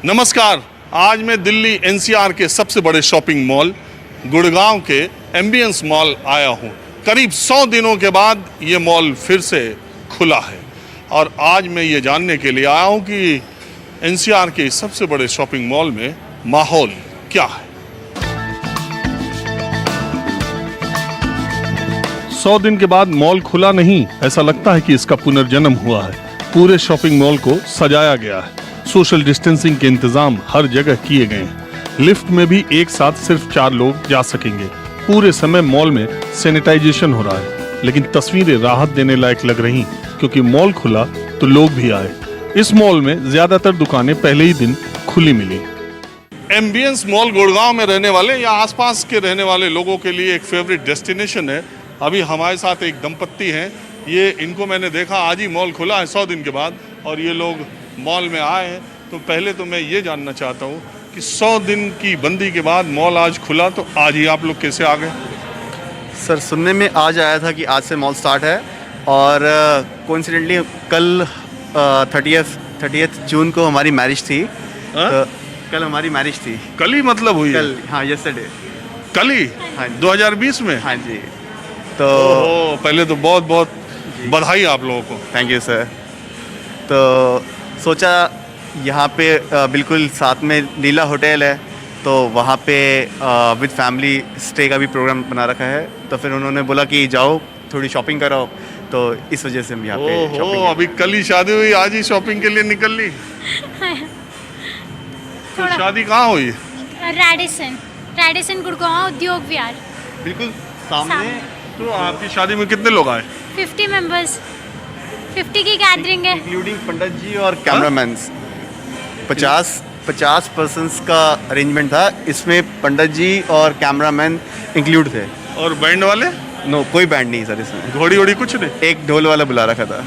नमस्कार। आज मैं दिल्ली एनसीआर के सबसे बड़े शॉपिंग मॉल गुड़गांव के एम्बियंस मॉल आया हूं। करीब 100 दिनों के बाद ये मॉल फिर से खुला है और आज मैं ये जानने के लिए आया हूं कि एनसीआर के सबसे बड़े शॉपिंग मॉल में माहौल क्या है। 100 दिन के बाद मॉल खुला नहीं, ऐसा लगता है कि इसका पुनर्जन्म हुआ है। पूरे शॉपिंग मॉल को सजाया गया है। सोशल डिस्टेंसिंग के इंतजाम हर जगह किए गए हैं। लिफ्ट में भी एक साथ सिर्फ 4 लोग जा सकेंगे। पूरे समय मॉल में सैनिटाइजेशन हो रहा है, लेकिन तस्वीरें राहत देने लायक लग रही क्योंकि मॉल खुला तो लोग भी आए। इस मॉल में ज्यादातर दुकानें पहले ही दिन खुली मिली। एम्बियंस मॉल गुड़गांव में रहने वाले या आसपास के रहने वाले लोगों के लिए एक फेवरेट डेस्टिनेशन है। अभी हमारे साथ एक दंपत्ति हैं, ये इनको मैंने देखा आज ही मॉल खुला है 100 दिन के बाद और ये लोग मॉल में आए हैं। तो पहले तो मैं ये जानना चाहता हूँ कि 100 दिन की बंदी के बाद मॉल आज खुला, तो आज ही आप लोग कैसे आ गए? सर सुनने में आज आया था कि आज से मॉल स्टार्ट है और कोइंसिडेंटली कल 30th जून को हमारी मैरिज थी। तो कल हमारी मैरिज थी। कल ही मतलब हुई कल? है? हाँ, यस्टरडे। कल ही? हाँ, 2020 में? हाँ जी। तो पहले तो बहुत बहुत बधाई आप लोगों को। Thank you sir. तो सोचा यहाँ पे बिल्कुल साथ में लीला होटल है, तो वहाँ पे विद फैमिली स्टे का भी प्रोग्राम बना रखा है। तो फिर उन्होंने बोला कि जाओ थोड़ी शॉपिंग करो, तो इस वजह से हम यहाँ पे शॉपिंग। अभी कल ही शादी हुई, आज ही शॉपिंग के लिए निकल ली? तो शादी कहाँ हुई? रेडिसन गुड़गांव उद्योग विहार। बिल्कुल सामने। तो आपकी शादी में कितने लोग आए? 50 मेंबर्स, 50 की गैदरिंग है, इंक्लूडिंग पंडित जी और कैमरामैन। 50 पर्सन्स का अरेंजमेंट था, इसमें पंडित जी और कैमरामैन इंक्लूड थे। और बैंड वाले? नो, कोई बैंड नहीं सर इसमें। घोड़ी वोड़ी कुछ नहीं? एक ढोल वाला बुला रखा था।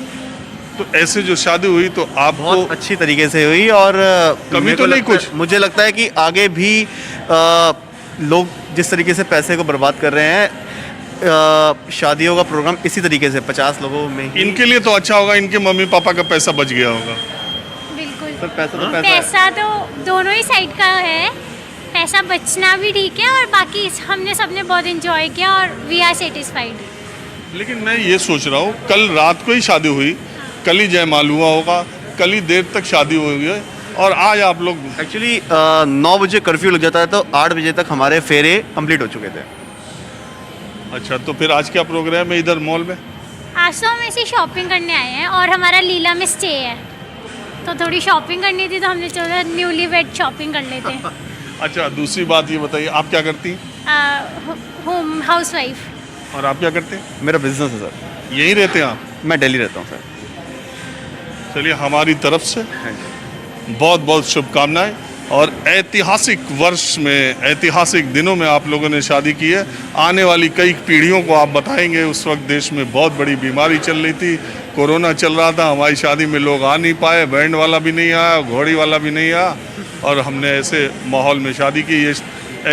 तो ऐसे जो शादी हुई तो आपको बहुत अच्छी तरीके से हुई और कमी तो नहीं कुछ? मुझे लगता है कि आगे भी लोग जिस तरीके से पैसे को बर्बाद कर रहे हैं, शादियों का प्रोग्राम इसी तरीके से 50 लोगों में ही। इनके लिए तो अच्छा होगा, इनके मम्मी पापा का पैसा बच गया होगा। बिल्कुल सर पैसा पैसा तो दोनों ही साइड का है। पैसा बचना भी ठीक है और बाकी हमने सबने बहुत एंजॉय किया और वी आर सेटिस्फाइड। लेकिन मैं ये सोच रहा हूँ, कल रात को ही शादी हुई, कल ही जयमाल हुआ होगा, कल ही देर तक शादी हुई है और आज आप लोग एक्चुअली 9 बजे कर्फ्यू लग जाता है, तो 8 बजे तक हमारे फेरे कंप्लीट हो चुके थे। अच्छा, तो फिर आज क्या प्रोग्राम है इधर मॉल में? आज तो हम ऐसी शॉपिंग करने आए हैं और हमारा लीला में स्टे है, तो थोड़ी शॉपिंग करनी थी, तो हमने चलो न्यूली वेड शॉपिंग कर लेते हैं। अच्छा, दूसरी बात ये बताइए, आप क्या करती हैं? Home housewife. और आप क्या करते हैं? मेरा बिजनेस है सर। यहीं रहते हैं आप? मैं दिल्ली रहता हूँ सर। चलिए, हमारी तरफ से बहुत बहुत शुभकामनाएं। और ऐतिहासिक वर्ष में, ऐतिहासिक दिनों में आप लोगों ने शादी की है। आने वाली कई पीढ़ियों को आप बताएंगे, उस वक्त देश में बहुत बड़ी बीमारी चल रही थी, कोरोना चल रहा था, हमारी शादी में लोग आ नहीं पाए, बैंड वाला भी नहीं आया, घोड़ी वाला भी नहीं आया और हमने ऐसे माहौल में शादी की। ये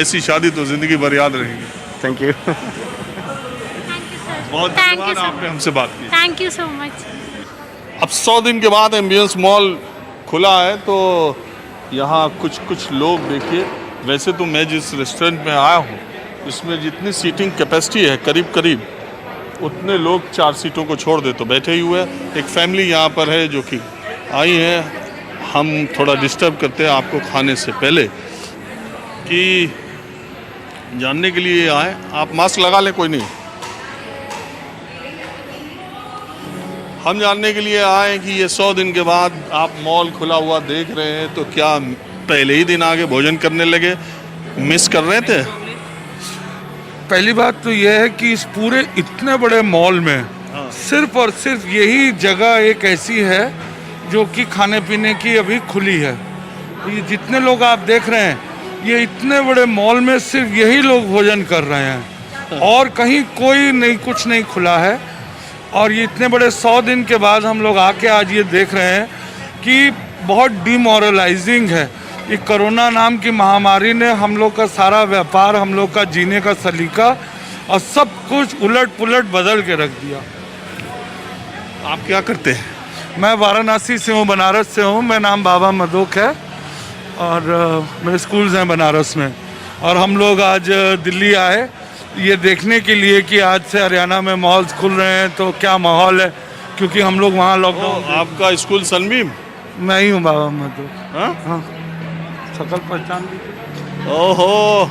ऐसी शादी तो ज़िंदगी भर याद रहेगी। Thank you. बहुत धन्यवाद, आपने हमसे बात की। Thank you so much. अब 100 दिन के बाद एम्बियंस मॉल खुला है, तो यहाँ कुछ लोग देखिए। वैसे तो मैं जिस रेस्टोरेंट में आया हूँ, इसमें जितनी सीटिंग कैपेसिटी है करीब उतने लोग 4 सीटों को छोड़ दे तो बैठे ही हुए हैं। एक फैमिली यहाँ पर है जो कि आई है। हम थोड़ा डिस्टर्ब करते हैं आपको खाने से पहले कि जानने के लिए आए। आप मास्क लगा लें, कोई नहीं। हम जानने के लिए आए कि ये 100 दिन के बाद आप मॉल खुला हुआ देख रहे हैं, तो क्या पहले ही दिन आगे भोजन करने लगे? मिस कर रहे थे? पहली बात तो यह है कि इस पूरे इतने बड़े मॉल में सिर्फ और सिर्फ यही जगह एक ऐसी है जो कि खाने पीने की अभी खुली है। ये जितने लोग आप देख रहे हैं, ये इतने बड़े मॉल में सिर्फ यही लोग भोजन कर रहे हैं और कहीं कोई नहीं, कुछ नहीं खुला है। और ये इतने बड़े 100 दिन के बाद हम लोग आके आज ये देख रहे हैं कि बहुत डिमोरलाइजिंग है। ये कोरोना नाम की महामारी ने हम लोग का सारा व्यापार, हम लोग का जीने का सलीका और सब कुछ उलट पुलट बदल के रख दिया। आप क्या करते हैं? मैं वाराणसी से हूँ, बनारस से हूँ। मेरा नाम बाबा मदोक है और मेरे स्कूल्स हैं बनारस में, और हम लोग आज दिल्ली आए ये देखने के लिए कि आज से हरियाणा में मॉल्स खुल रहे हैं तो क्या माहौल है, क्योंकि हम लोग वहाँ लॉकडाउन। आपका स्कूल सनबीम? मैं ही हूँ बाबा, मैं तो। हाँ? हाँ, शकल पहचान लीजिए। ओहो,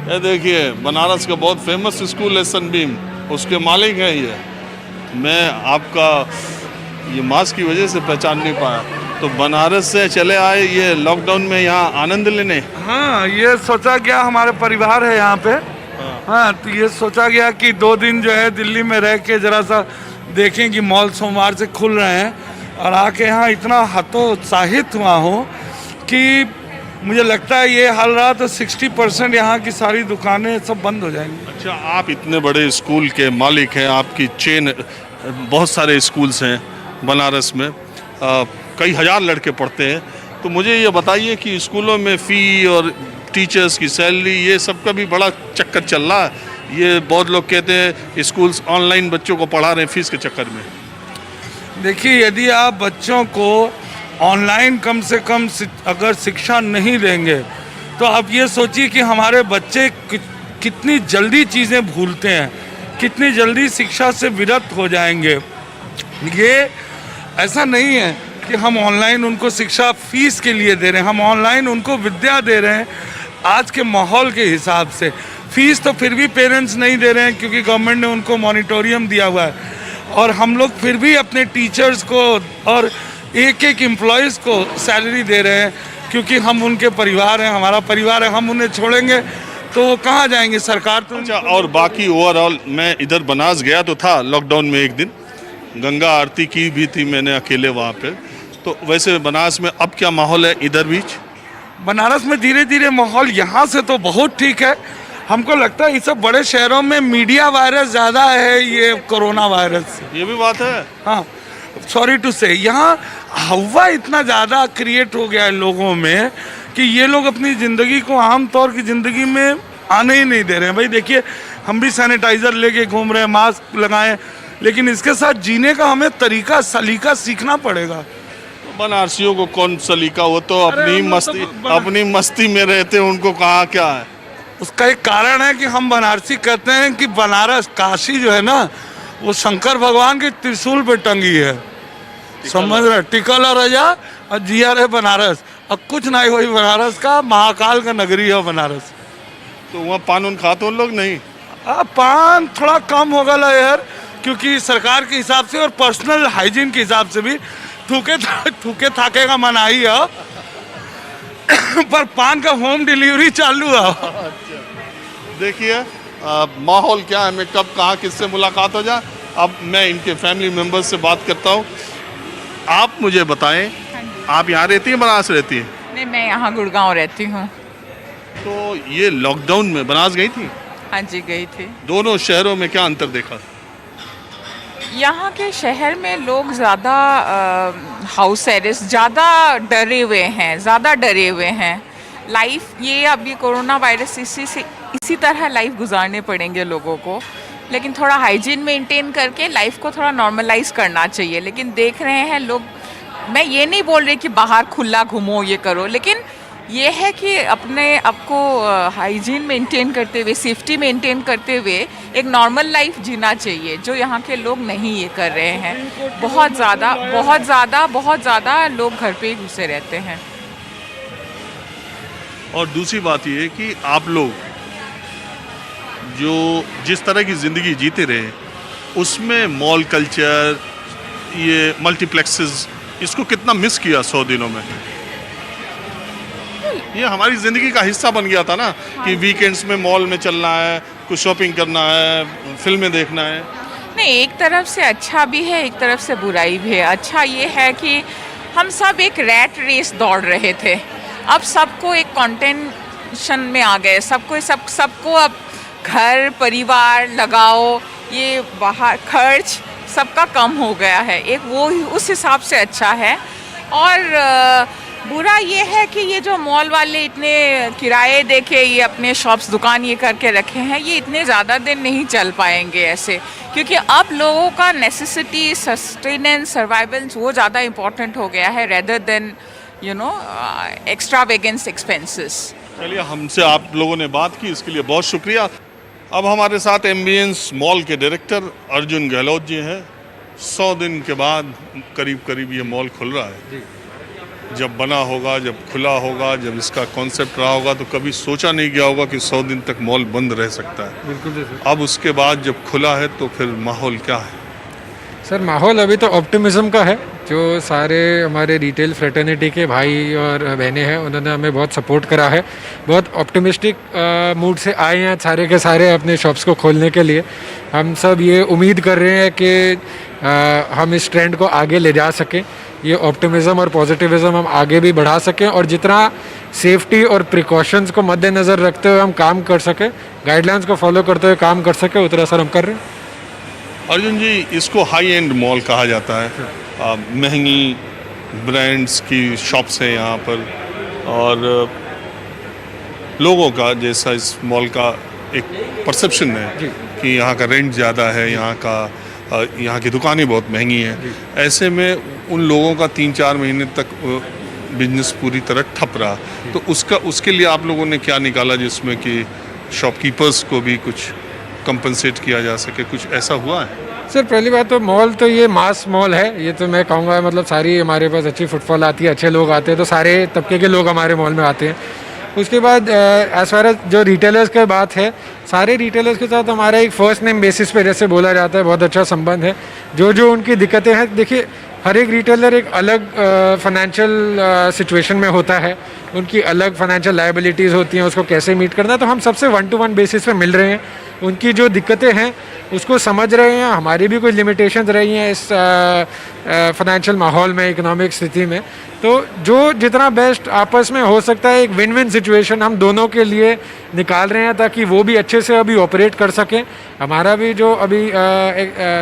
ये देखिए बनारस का बहुत फेमस स्कूल है सनबीम, उसके मालिक हैं ये। मैं आपका ये मास्क की वजह से पहचान नहीं पाया। तो बनारस से चले आए ये लॉकडाउन में यहाँ आनंद लेने? हाँ, ये सोचा गया, हमारे परिवार है यहाँ पे। हाँ, तो ये सोचा गया कि 2 दिन जो है दिल्ली में रह के जरा सा देखें कि मॉल सोमवार से खुल रहे हैं, और आके यहाँ इतना हतोत्साहित हुआ हूँ कि मुझे लगता है ये हाल रहा तो 60% यहाँ की सारी दुकानें सब बंद हो जाएंगी। अच्छा, आप इतने बड़े स्कूल के मालिक हैं, आपकी चेन बहुत सारे स्कूल्स हैं बनारस में, कई हजार लड़के पढ़ते हैं, तो मुझे ये बताइए कि स्कूलों में फ़ी और टीचर्स की सैलरी ये सब का भी बड़ा चक्कर चल रहा है। ये बहुत लोग कहते हैं स्कूल्स ऑनलाइन बच्चों को पढ़ा रहे हैं फीस के चक्कर में। देखिए, यदि आप बच्चों को ऑनलाइन कम से कम अगर शिक्षा नहीं देंगे तो आप ये सोचिए कि हमारे बच्चे कितनी जल्दी चीज़ें भूलते हैं, कितनी जल्दी शिक्षा से विरत हो जाएंगे। ये ऐसा नहीं है कि हम ऑनलाइन उनको शिक्षा फीस के लिए दे रहे हैं, हम ऑनलाइन उनको विद्या दे रहे हैं आज के माहौल के हिसाब से। फीस तो फिर भी पेरेंट्स नहीं दे रहे हैं क्योंकि गवर्नमेंट ने उनको मॉनिटोरियम दिया हुआ है, और हम लोग फिर भी अपने टीचर्स को और एक एक एम्प्लॉयज़ को सैलरी दे रहे हैं क्योंकि हम उनके परिवार हैं, हमारा परिवार है। हम उन्हें छोड़ेंगे तो कहाँ जाएंगे? सरकार तो। अच्छा, और बाकी ओवरऑल मैं इधर बनारस गया तो था लॉकडाउन में, एक दिन गंगा आरती की भी थी मैंने अकेले वहाँ पे। तो वैसे बनारस में अब क्या माहौल है इधर बीच? बनारस में धीरे धीरे माहौल यहाँ से तो बहुत ठीक है। हमको लगता है ये सब बड़े शहरों में मीडिया वायरस ज़्यादा है ये कोरोना वायरस। ये भी बात है। हाँ, सॉरी टू से, यहाँ हवा इतना ज़्यादा क्रिएट हो गया है लोगों में कि ये लोग अपनी ज़िंदगी को आम तौर की ज़िंदगी में आने ही नहीं दे रहे हैं। भाई देखिए, हम भी सैनिटाइज़र लेके घूम रहे हैं, मास्क लगाएं, लेकिन इसके साथ जीने का हमें तरीका सलीका सीखना पड़ेगा। बनारसियों को कौन सलीका, वो तो अपनी मस्ती में रहते हैं, उनको कहाँ क्या है। उसका एक कारण है कि हम बनारसी कहते हैं कि बनारस, काशी जो है ना, वो शंकर भगवान के त्रिशूल पे टंगी है, समझ रहे? टिकल और रजा और जिया रहे बनारस, अब कुछ नहीं हुई बनारस का, महाकाल का नगरी है बनारस। तो वहाँ पान उन खाते उन लोग नहीं? पान थोड़ा कम हो गया यार, क्योंकि सरकार के हिसाब से और पर्सनल हाइजीन के हिसाब से भी थूके थाके का मनाही है पर पान का होम डिलीवरी चालू है। देखिए माहौल क्या है, मैं कब कहाँ किससे मुलाकात हो जाए। अब मैं इनके फैमिली मेम्बर्स से बात करता हूँ। आप मुझे बताएं, आप यहाँ रहती हैं बनारस रहती हैं? नहीं, मैं यहाँ गुड़गांव रहती हूँ। तो ये लॉकडाउन में बनारस गई थी? हाँ जी, गई थी। दोनों शहरों में क्या अंतर देखा? यहाँ के शहर में लोग ज़्यादा हाउस अरेस्ट, ज़्यादा डरे हुए हैं। लाइफ ये अभी कोरोना वायरस इसी तरह लाइफ गुजारने पड़ेंगे लोगों को, लेकिन थोड़ा हाइजीन मेंटेन करके लाइफ को थोड़ा नॉर्मलाइज करना चाहिए। लेकिन देख रहे हैं लोग, मैं ये नहीं बोल रही कि बाहर खुला घूमो ये करो, लेकिन ये है कि अपने आपको हाइजीन मेंटेन करते हुए, सेफ्टी मेंटेन करते हुए एक नॉर्मल लाइफ जीना चाहिए, जो यहाँ के लोग नहीं ये कर रहे हैं। बहुत ज़्यादा लोग घर पे ही घुसे रहते हैं। और दूसरी बात ये कि आप लोग जो जिस तरह की ज़िंदगी जीते रहे, उसमें मॉल कल्चर, ये मल्टीप्लेक्सेस, इसको कितना मिस किया 100 दिनों में? ये हमारी ज़िंदगी का हिस्सा बन गया था ना, कि वीकेंड्स में मॉल में चलना है, कुछ शॉपिंग करना है, फिल्में देखना है। नहीं, एक तरफ से अच्छा भी है, एक तरफ से बुराई भी है। अच्छा ये है कि हम सब एक रैट रेस दौड़ रहे थे, अब सबको एक कंटेंशन में आ गए, सबको अब घर परिवार लगाओ, ये बाहर खर्च सबका कम हो गया है, एक वो उस हिसाब से अच्छा है। और बुरा ये है कि ये जो मॉल वाले इतने किराए देके ये अपने शॉप्स दुकान ये करके रखे हैं, ये इतने ज़्यादा दिन नहीं चल पाएंगे ऐसे, क्योंकि अब लोगों का नेसेसिटी, सस्टेनेंस, सर्वाइवल वो ज़्यादा इम्पोर्टेंट हो गया है रेदर देन extravagant expenses. चलिए, हमसे आप लोगों ने बात की, इसके लिए बहुत शुक्रिया। अब हमारे साथ एम्बियंस मॉल के डायरेक्टर अर्जुन गहलोत जी हैं। 100 दिन के बाद करीब करीब ये मॉल खुल रहा है। जब बना होगा, जब खुला होगा, जब इसका कॉन्सेप्ट रहा होगा, तो कभी सोचा नहीं गया होगा कि 100 दिन तक मॉल बंद रह सकता है। बिल्कुल अब उसके बाद जब खुला है तो फिर माहौल क्या है? सर, माहौल अभी तो ऑप्टिमिज्म का है। जो सारे हमारे रिटेल फ्रेटर्निटी के भाई और बहनें हैं, उन्होंने हमें बहुत सपोर्ट करा है। बहुत ऑप्टिमिस्टिक मूड से आए हैं सारे के सारे अपने शॉप्स को खोलने के लिए। हम सब ये उम्मीद कर रहे हैं कि हम इस ट्रेंड को आगे ले जा सकें, ये ऑप्टिमिज्म और पॉजिटिविज्म हम आगे भी बढ़ा सकें, और जितना सेफ्टी और प्रिकॉशंस को मद्देनज़र रखते हुए हम काम कर सकें, गाइडलाइंस को फॉलो करते हुए काम कर सकें, उतना असर हम कर रहे हैं। अर्जुन जी, इसको हाई एंड मॉल कहा जाता है। महंगी ब्रांड्स की शॉप्स हैं यहाँ पर, और लोगों का जैसा इस मॉल का एक परसेप्शन है कि यहाँ का रेंट ज़्यादा है, यहाँ की दुकानें बहुत महंगी हैं। ऐसे में उन लोगों का 3-4 महीने तक बिजनेस पूरी तरह ठप रहा। तो उसके लिए आप लोगों ने क्या निकाला जिसमें कि शॉपकीपर्स को भी कुछ कंपनसेट किया जा सके? कुछ ऐसा हुआ है? सर, पहली बात तो मॉल तो ये मास मॉल है, ये तो मैं कहूँगा, मतलब सारी हमारे पास अच्छी फुटफॉल आती है, अच्छे लोग आते हैं, तो सारे तबके के लोग हमारे मॉल में आते हैं। उसके बाद एज फार एज जो रिटेलर्स की बात है, सारे रिटेलर्स के साथ हमारा एक फ़र्स्ट नेम बेसिस पे जैसे बोला जाता है, बहुत अच्छा संबंध है। जो उनकी दिक्कतें हैं, देखिए हर एक रिटेलर एक अलग फाइनेंशियल सिचुएशन में होता है, उनकी अलग फाइनेंशियल लायबिलिटीज़ होती हैं, उसको कैसे मीट करना है। तो हम सबसे 1-to-1 बेसिस पे मिल रहे हैं, उनकी जो दिक्कतें हैं उसको समझ रहे हैं। हमारी भी कुछ लिमिटेशंस रही हैं इस फाइनेंशियल माहौल में, इकोनॉमिक स्थिति में। तो जो जितना बेस्ट आपस में हो सकता है, एक विन विन सिचुएशन हम दोनों के लिए निकाल रहे हैं, ताकि वो भी अच्छे से अभी ऑपरेट कर सकें, हमारा भी जो अभी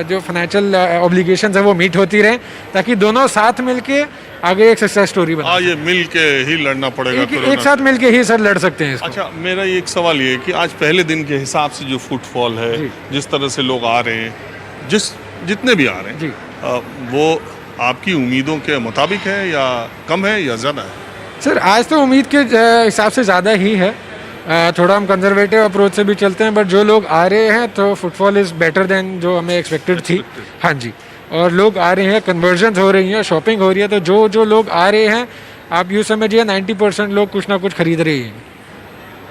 जो फाइनेंशियल ऑब्लिगेशंस है वो मीट होती रहें, ताकि दोनों साथ मिलके आगे एक सक्सेस स्टोरी बना। ये मिल के ही लड़ना पड़ेगा। एक साथ मिलके ही सर लड़ सकते हैं इसको। अच्छा, मेरा एक सवाल ये है कि आज पहले दिन के हिसाब से जो फुटफॉल है, जिस तरह से लोग आ रहे हैं, जितने भी आ रहे हैं जी, वो आपकी उम्मीदों के मुताबिक है या कम है या ज़्यादा है? सर, आज तो उम्मीद के हिसाब से ज़्यादा ही है। थोड़ा हम कंजर्वेटिव अप्रोच से भी चलते हैं, बट जो लोग आ रहे हैं तो फुटफॉल इज़ बेटर देन जो हमें एक्सपेक्टेड थी। हाँ जी, और लोग आ रहे हैं, कन्वर्जन्स हो रही हैं, शॉपिंग हो रही है। तो जो लोग आ रहे हैं, आप यूँ समझिए 90% लोग कुछ ना कुछ खरीद रहे हैं।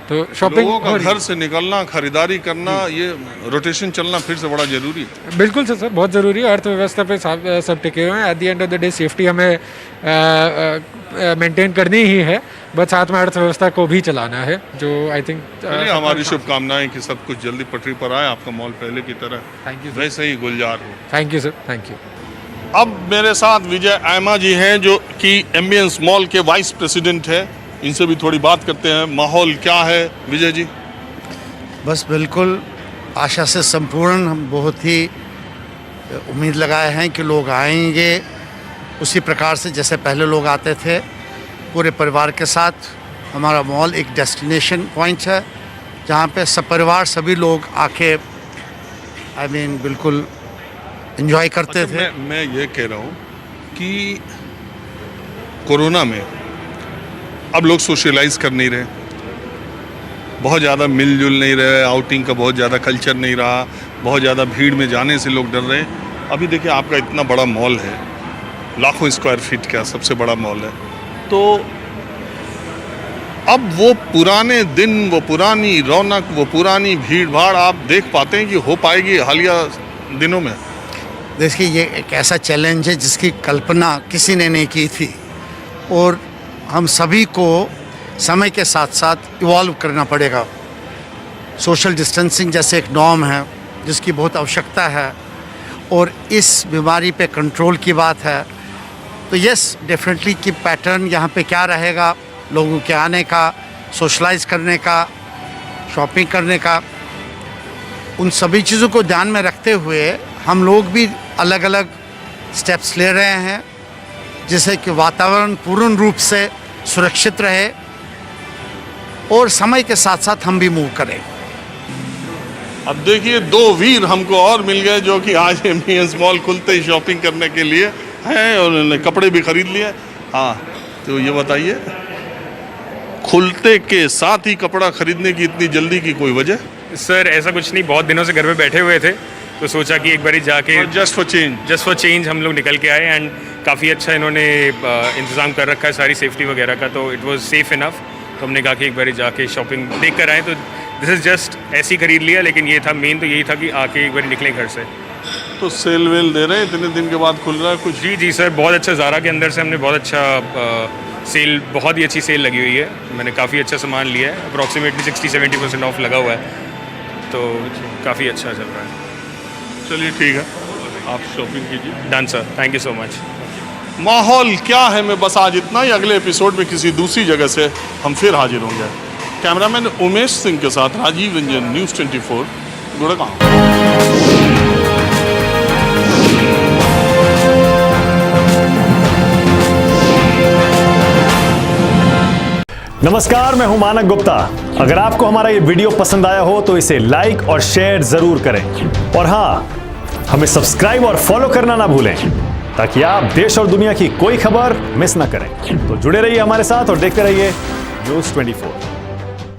तो शॉपिंग लोगों का घर से निकलना, खरीदारी करना, ये रोटेशन चलना फिर से बड़ा ज़रूरी है। बिल्कुल सर, बहुत ज़रूरी है। अर्थव्यवस्था पे सब टिके हुए हैं। At the end of the day safety हमें मेंटेन करनी ही है, बट साथ में अर्थव्यवस्था को भी चलाना है, जो आई थिंक हमारी शुभकामनाएं कि सब कुछ जल्दी पटरी पर आए, आपका मॉल पहले की तरह थैंक यू वैसे ही गुलजार हो। Thank you sir, thank you. अब मेरे साथ विजय आयमा जी हैं, जो कि एम्बियंस मॉल के वाइस प्रेसिडेंट है। इनसे भी थोड़ी बात करते हैं। माहौल क्या है विजय जी? बस बिल्कुल आशा से संपूर्ण। हम बहुत ही उम्मीद लगाए हैं कि लोग आएंगे उसी प्रकार से जैसे पहले लोग आते थे, पूरे परिवार के साथ। हमारा मॉल एक डेस्टिनेशन पॉइंट है जहाँ पे सब परिवार सभी लोग आके बिल्कुल एंजॉय करते थे। मैं ये कह रहा हूँ कि कोरोना में अब लोग सोशलाइज कर नहीं रहे, बहुत ज़्यादा मिलजुल नहीं रहे, आउटिंग का बहुत ज़्यादा कल्चर नहीं रहा, बहुत ज़्यादा भीड़ में जाने से लोग डर रहे हैं। अभी देखिए, आपका इतना बड़ा मॉल है, लाखों स्क्वायर फीट का सबसे बड़ा मॉल है, तो अब वो पुराने दिन, वो पुरानी रौनक, वो पुरानी भीड़ भाड़ आप देख पाते हैं कि हो पाएगी हालिया दिनों में? देखिए, ये एक ऐसा चैलेंज है जिसकी कल्पना किसी ने नहीं की थी, और हम सभी को समय के साथ साथ इवॉल्व करना पड़ेगा। सोशल डिस्टेंसिंग जैसे एक नॉर्म है जिसकी बहुत आवश्यकता है, और इस बीमारी पे कंट्रोल की बात है, तो यस डेफिनेटली कि पैटर्न यहाँ पे क्या रहेगा, लोगों के आने का, सोशलाइज करने का, शॉपिंग करने का, उन सभी चीज़ों को ध्यान में रखते हुए हम लोग भी अलग अलग स्टेप्स ले रहे हैं, जिससे कि वातावरण पूर्ण रूप से सुरक्षित रहे और समय के साथ साथ हम भी मूव करें। अब देखिए, 2 वीर हमको और मिल गए जो कि आज एम्बियंस मॉल खुलते ही शॉपिंग करने के लिए हैं और उन्होंने कपड़े भी खरीद लिए। हाँ, तो ये बताइए, खुलते के साथ ही कपड़ा खरीदने की इतनी जल्दी की कोई वजह? सर ऐसा कुछ नहीं, बहुत दिनों से घर में बैठे हुए थे तो सोचा कि एक बारी जाके जस्ट फॉर चेंज हम लोग निकल के आए एंड काफ़ी अच्छा इन्होंने इंतज़ाम कर रखा है सारी सेफ्टी वगैरह का, तो इट वाज सेफ इनफ। तो हमने कहा कि एक बारी जाके शॉपिंग देख कर आए, तो दिस इज़ जस्ट ऐसे ही खरीद लिया, लेकिन ये था मेन तो यही था कि आके एक बारी निकलें घर से। तो सेल वेल दे रहे हैं, इतने दिन के बाद खुल रहा है कुछ? जी सर, बहुत अच्छा ज़ारा के अंदर से हमने बहुत अच्छा सेल, बहुत ही अच्छी सेल लगी हुई है। मैंने काफ़ी अच्छा सामान लिया है, अप्रॉक्सीमेटली 60-70% ऑफ लगा हुआ है, तो काफ़ी अच्छा चल रहा है। चलिए ठीक है, आप शॉपिंग कीजिए। Done sir, thank you so much. माहौल क्या है मैं बस आज इतना ही, अगले एपिसोड में किसी दूसरी जगह से हम फिर हाजिर होंगे। कैमरामैन उमेश सिंह के साथ राजीव रंजन, न्यूज़ 24, गुड़गांव। नमस्कार, मैं हूं मानक गुप्ता। अगर आपको हमारा ये वीडियो पसंद आया हो तो इसे लाइक और शेयर जरूर करें, और हाँ, हमें सब्सक्राइब और फॉलो करना ना भूलें ताकि आप देश और दुनिया की कोई खबर मिस ना करें। तो जुड़े रहिए हमारे साथ और देखते रहिए न्यूज़ 24।